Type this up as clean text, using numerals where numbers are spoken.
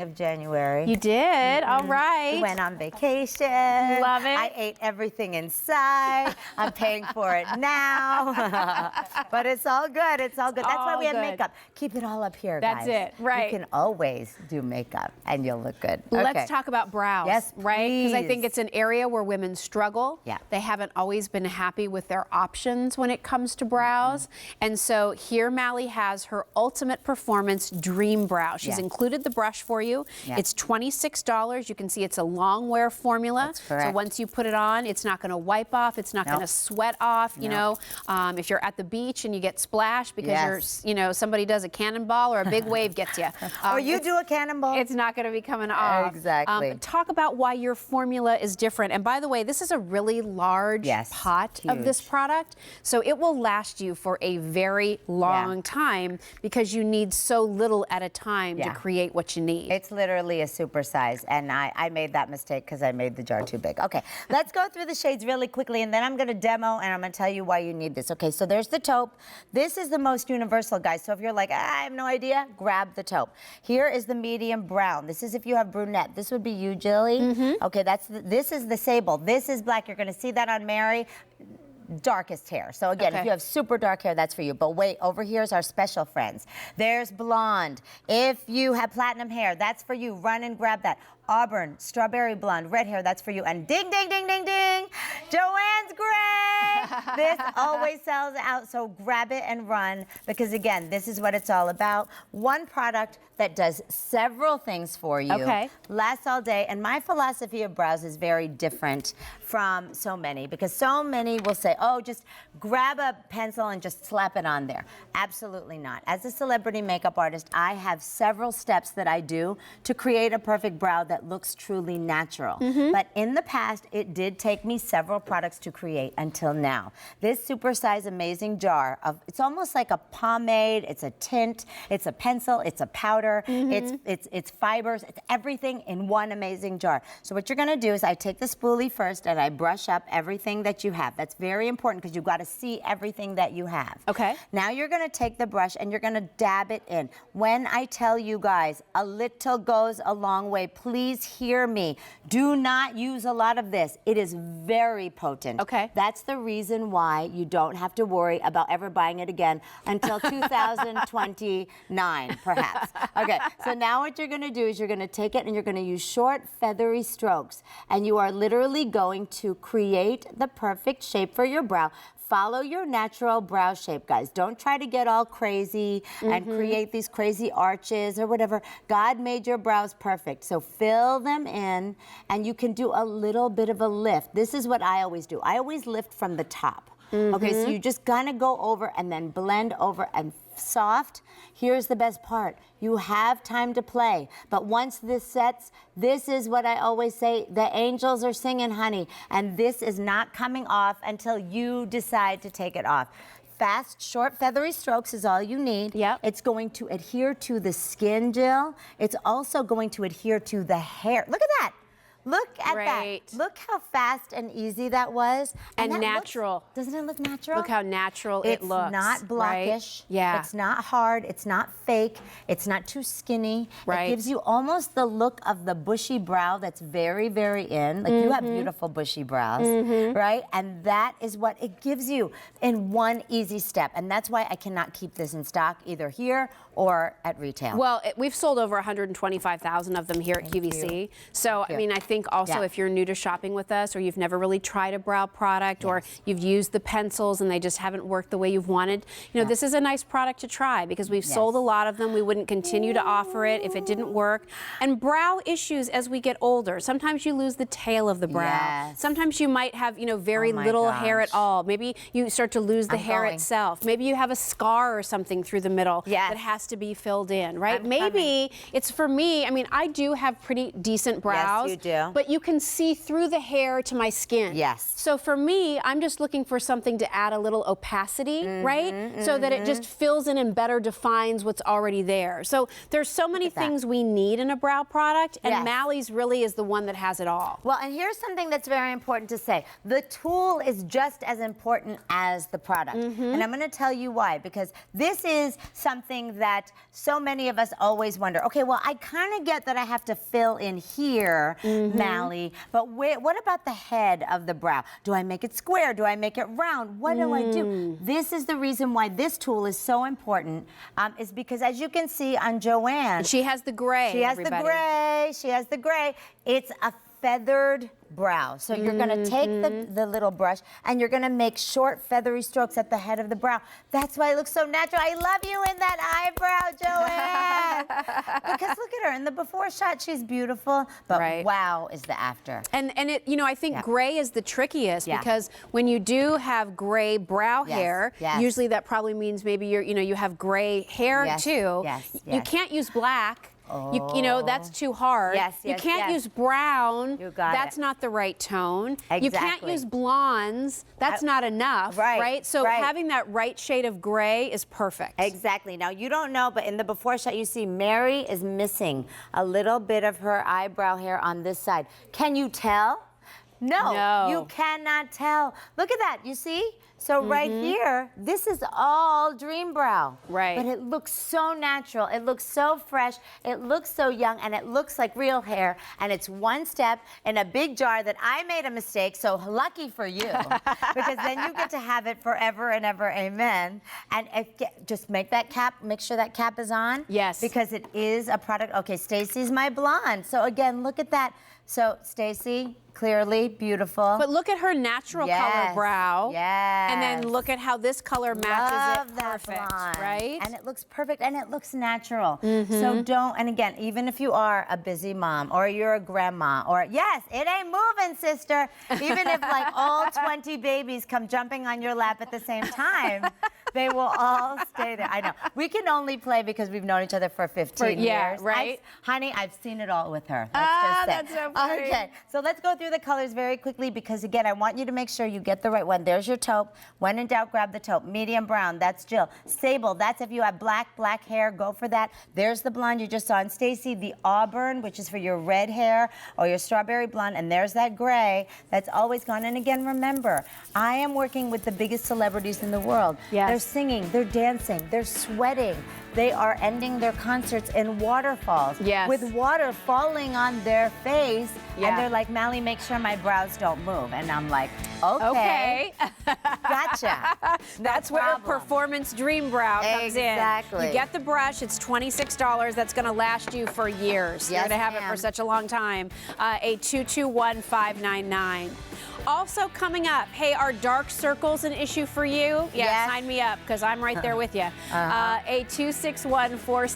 of January. You did? All right. We went on vacation. Love it. I ate everything inside. I'm paying for it now. But it's all good. It's all good. That's why we have makeup. Keep it all up here, guys. That's it, right. You can always do makeup and you'll look good. Let's talk about brows. Yes, right? Because I think it's an area where women struggle. Yeah. They haven't always been happy with their options when it comes to brows. And so here Mally has her ultimate performance dream brow. She's included the brush for you. It's $26. You can see it's a long wear formula. That's correct. So once you put it on, it's not going to wipe off. It's not going to sweat off. You know, if you're at the beach and you get splashed because somebody does a cannonball or a big wave gets you. Or you do a cannonball. It's not going to be coming off. Exactly. Talk about why your formula is different. And by the way, this is a really large pot of this product. So it will last you for a very long time because you need so little at a time to create what you need. It's literally a super size. And I made that mistake because I made the jar too big. Okay, let's go through the shades really quickly and then I'm going to demo and I'm going to tell you why you need this. Okay, so there's the taupe. This is the most universal, guys. So if you're like, I have no idea, grab the taupe. Here is the medium brown. This is if you have brunette. This would be you, Jilly. Okay, this is the sable. This is black. You're going to see that on Mary. Darkest hair. So again, if you have super dark hair, that's for you. But wait, over here is our special friends. There's blonde. If you have platinum hair, that's for you. Run and grab that. Auburn, strawberry blonde, red hair, that's for you. And ding, ding, ding, ding, ding, Joanne's gray. This always sells out, so grab it and run because again, this is what it's all about. One product that does several things for you. Lasts all day. And my philosophy of brows is very different from so many because so many will say, oh, just grab a pencil and just slap it on there. Absolutely not. As a celebrity makeup artist, I have several steps that I do to create a perfect brow that looks truly natural. But in the past, it did take me several products to create until now. This supersize amazing jar of, it's almost like a pomade, it's a tint, it's a pencil, it's a powder, it's fibers, it's everything in one amazing jar. So what you're gonna do is I take the spoolie first and I brush up everything that you have. That's very important because you've got to see everything that you have. Now you're gonna take the brush and you're gonna dab it in. When I tell you guys, a little goes a long way, please hear me. Do not use a lot of this. It is very potent. That's the reason why you don't have to worry about ever buying it again until 2029, perhaps. Okay, so now what you're gonna do is you're gonna take it and you're gonna use short, feathery strokes. And you are literally going to create the perfect shape for your brow. Follow your natural brow shape, guys. Don't try to get all crazy and create these crazy arches or whatever. God made your brows perfect. So fill them in and you can do a little bit of a lift. This is what I always do. I always lift from the top. Okay, so you just gonna go over and then blend over and soft. Here's the best part. You have time to play. But once this sets, this is what I always say, the angels are singing, honey. And this is not coming off until you decide to take it off. Fast, short, feathery strokes is all you need. It's going to adhere to the skin, Jill. It's also going to adhere to the hair. Look at that. Look at that. Look how fast and easy that was. And natural. Doesn't it look natural? Look how natural it looks. It's not blockish. It's not hard. It's not fake. It's not too skinny. It gives you almost the look of the bushy brow that's very, very in. Like you have beautiful bushy brows, right? And that is what it gives you in one easy step. And that's why I cannot keep this in stock either here or at retail. Well, we've sold over 125,000 of them here at QVC. So, I mean, I think also if you're new to shopping with us or you've never really tried a brow product or you've used the pencils and they just haven't worked the way you've wanted, you know, this is a nice product to try because we've sold a lot of them. We wouldn't continue to offer it if it didn't work. And brow issues as we get older, sometimes you lose the tail of the brow. Sometimes you might have, you know, very little hair at all. Maybe you start to lose the hair itself. Maybe you have a scar or something through the middle that has to be filled in, right? Maybe it's for me. I mean, I do have pretty decent brows. Yes, you do. you. But you can see through the hair to my skin. Yes. So for me, I'm just looking for something to add a little opacity, right? So that it just fills in and better defines what's already there. So there's so many things we need in a brow product, and Mally's really is the one that has it all. Well, and here's something that's very important to say. The tool is just as important as the product. And I'm going to tell you why, because this is something that so many of us always wonder, okay, well, I kind of get that I have to fill in here, Mally, but what about the head of the brow? Do I make it square? Do I make it round? What do I do? This is the reason why this tool is so important, is because as you can see on Joanne, she has the gray. She has the gray. She has the gray. It's a feathered brow. So you're going to take the little brush and you're going to make short feathery strokes at the head of the brow. That's why it looks so natural. I love you in that eyebrow, Joanne. Because look at her. In the before shot, she's beautiful, but wow is the after. And it, you know, I think gray is the trickiest because when you do have gray brow hair, usually that probably means maybe you have gray hair too. You can't use black. You know, that's too hard. You can't use brown. That's not the right tone. You can't use blondes. That's not enough, right? So having that right shade of gray is perfect. Exactly. Now, you don't know, but in the before shot, you see Mary is missing a little bit of her eyebrow hair on this side. Can you tell? No, you cannot tell. Look at that. You see? So right here, this is all dream brow. Right. But it looks so natural. It looks so fresh. It looks so young, and it looks like real hair. And it's one step in a big jar that I made a mistake, so lucky for you. Because then you get to have it forever and ever, amen. And just make that cap, make sure that cap is on. Yes. Because it is a product. Okay, Stacy's my blonde. So again, look at that. So Stacy, clearly beautiful. But look at her natural color brow. Yes. And then look at how this color matches it perfect, right? And it looks perfect and it looks natural. So don't, and again, even if you are a busy mom or you're a grandma or, yes, it ain't moving, sister. Even if like all 20 babies come jumping on your lap at the same time, they will all stay there. I know. We can only play because we've known each other for 15 years. Yeah, right? Honey, I've seen it all with her. Let's just say. That's so funny. Okay, so let's go through the colors very quickly because, again, I want you to make sure you get the right one. There's your taupe. When in doubt, grab the taupe. Medium brown, that's Jill. Sable, that's if you have black hair, go for that. There's the blonde you just saw on Stacy. The auburn, which is for your red hair or your strawberry blonde. And there's that gray that's always gone. And again, remember, I am working with the biggest celebrities in the world. They're singing, they're dancing, they're sweating. They are ending their concerts in waterfalls with water falling on their face. And they're like, Mally, make sure my brows don't move. And I'm like, okay. Gotcha. That's where Performance Dream Brow comes in. Exactly. You get the brush. It's $26. That's going to last you for years. You're going to have it for such a long time. A221599. Also coming up, hey, are dark circles an issue for you? Yeah, sign me up because I'm right there with you. A2614.